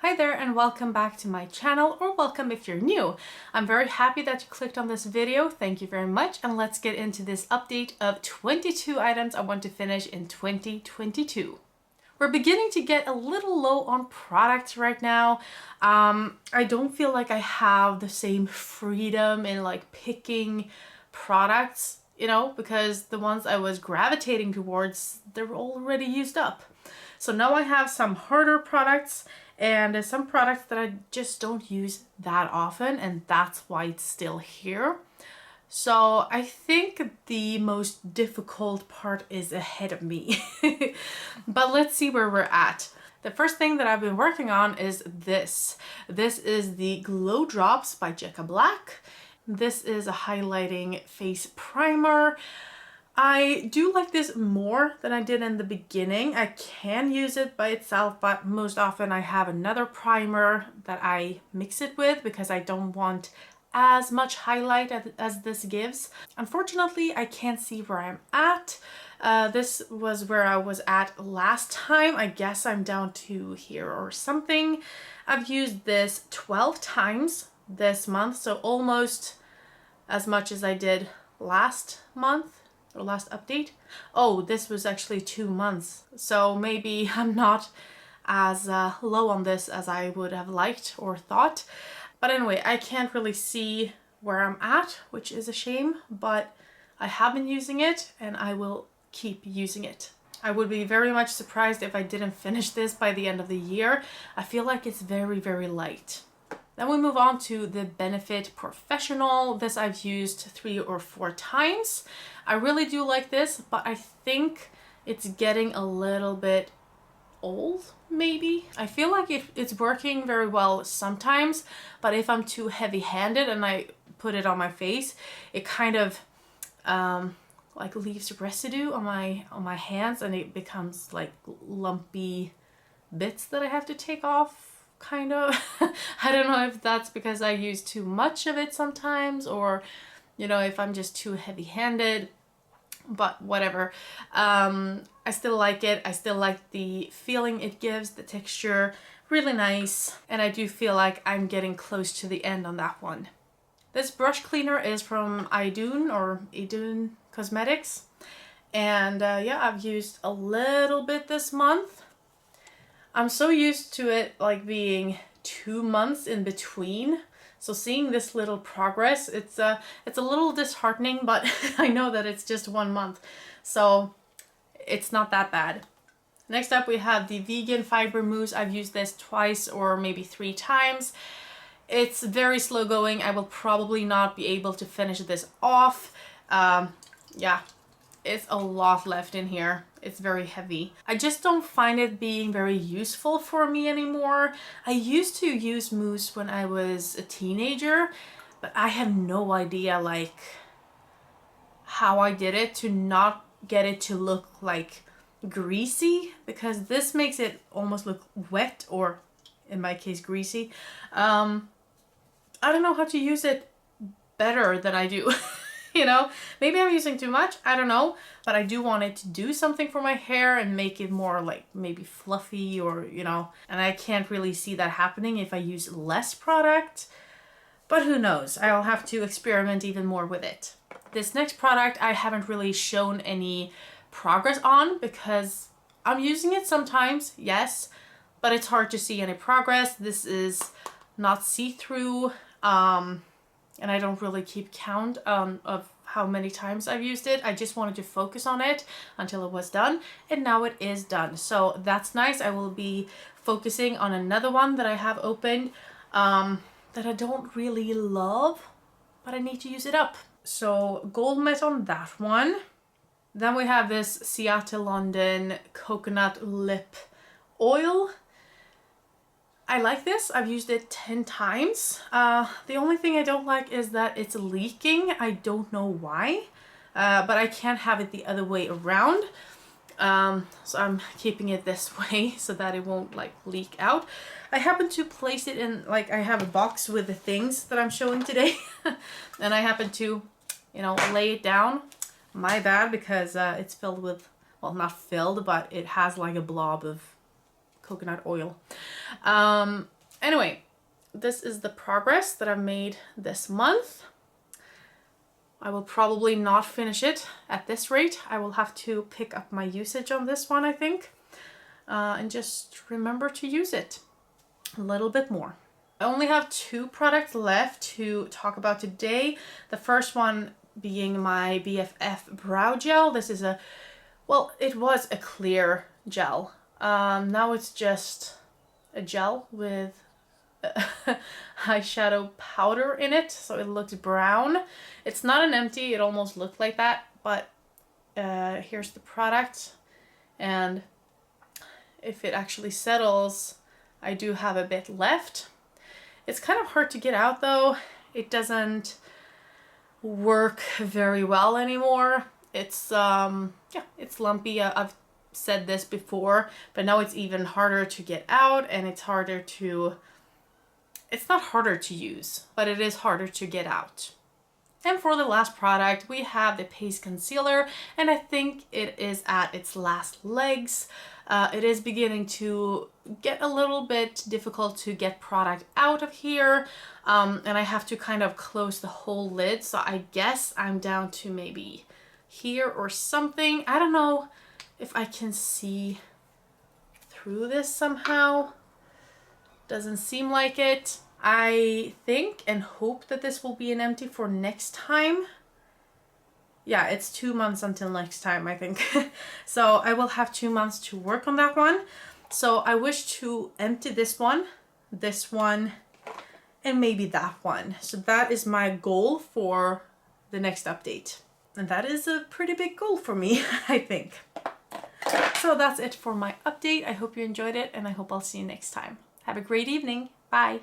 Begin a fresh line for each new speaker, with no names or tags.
Hi there and welcome back to my channel, or welcome if you're new. I'm very happy that you clicked on this video. Thank you very much, and let's get into this update of 22 items I want to finish in 2022. We're beginning to get a little low on products right now. I don't feel like I have the same freedom in like picking products, because the ones I was gravitating towards, they're already used up. So now I have some harder products and some products that I just don't use that often, and that's why it's still here. So I think the most difficult part is ahead of me. But let's see where we're at. The first thing that I've been working on is this. This is the Glow Drops by Jecca Black. This is a highlighting face primer. I do like this more than I did in the beginning. I can use it by itself, but most often I have another primer that I mix it with because I don't want as much highlight as this gives. Unfortunately, I can't see where I'm at. This was where I was at last time. I guess I'm down to here or something. I've used this 12 times this month, so almost as much as I did last month. Or last update. Oh, this was actually 2 months. So maybe I'm not as low on this as I would have liked or thought. But anyway, I can't really see where I'm at, which is a shame, but I have been using it and I will keep using it. I would be very much surprised if I didn't finish this by the end of the year. I feel like it's very, very light. Then we move on to the Benefit Professional. This I've used 3 or 4 times. I really do like this, but I think it's getting a little bit old, maybe. I feel like it's working very well sometimes, but if I'm too heavy-handed and I put it on my face, it kind of like leaves residue on my hands, and it becomes like lumpy bits that I have to take off. Kind of. I don't know if that's because I use too much of it sometimes, or if I'm just too heavy-handed, but whatever. I still like it. I still like the feeling it gives, the texture, really nice, and I do feel like I'm getting close to the end on that one. This brush cleaner is from Idun Cosmetics, and yeah, I've used a little bit this month. I'm so used to it like being 2 months in between. So seeing this little progress, it's a little disheartening, but I know that it's just 1 month. So it's not that bad. Next up we have the Vegan Fiber Mousse. I've used this twice or maybe 3 times. It's very slow going. I will probably not be able to finish this off. Yeah, it's a lot left in here. It's very heavy. I just don't find it being very useful for me anymore. I used to use mousse when I was a teenager, but I have no idea like how I did it to not get it to look like greasy, because this makes it almost look wet, or in my case greasy. I don't know how to use it better than I do. Maybe I'm using too much, I don't know, but I do want it to do something for my hair and make it more like maybe fluffy, or and I can't really see that happening if I use less product, but who knows. I'll have to experiment even more with it. This next product I haven't really shown any progress on because I'm using it sometimes, yes, but it's hard to see any progress. This is not see-through, and I don't really keep count of how many times I've used it. I just wanted to focus on it until it was done, and now it is done. So that's nice. I will be focusing on another one that I have opened that I don't really love, but I need to use it up. So gold met on that one. Then we have this Seattle London Coconut Lip Oil. I like this. I've used it 10 times. The only thing I don't like is that it's leaking. I don't know why, but I can't have it the other way around. So I'm keeping it this way so that it won't like leak out. I happen to place it in, like, I have a box with the things that I'm showing today and I happen to, lay it down. My bad, because it's filled with, well, not filled, but it has like a blob of coconut oil. Anyway, this is the progress that I've made this month. I will probably not finish it at this rate. I will have to pick up my usage on this one, I think, and just remember to use it a little bit more. I only have 2 products left to talk about today. The first one being my BFF brow gel. This is well, it was a clear gel. Now it's just a gel with eyeshadow powder in it, so it looks brown. It's not an empty, it almost looked like that, but here's the product, and if it actually settles, I do have a bit left. It's kind of hard to get out though. It doesn't work very well anymore. It's yeah, it's lumpy. I've said this before, but now it's even harder to get out, and it's harder to, it's not harder to use, but it is harder to get out. And for the last product, we have the Paste Concealer, and I think it is at its last legs. It is beginning to get a little bit difficult to get product out of here, and I have to kind of close the whole lid, so I guess I'm down to maybe here or something. I don't know if I can see through this somehow. Doesn't seem like it. I think and hope that this will be an empty for next time. Yeah, it's 2 months until next time, I think. So I will have 2 months to work on that one. So I wish to empty this one, and maybe that one. So that is my goal for the next update. And that is a pretty big goal for me, I think. So that's it for my update. I hope you enjoyed it, and I hope I'll see you next time. Have a great evening. Bye.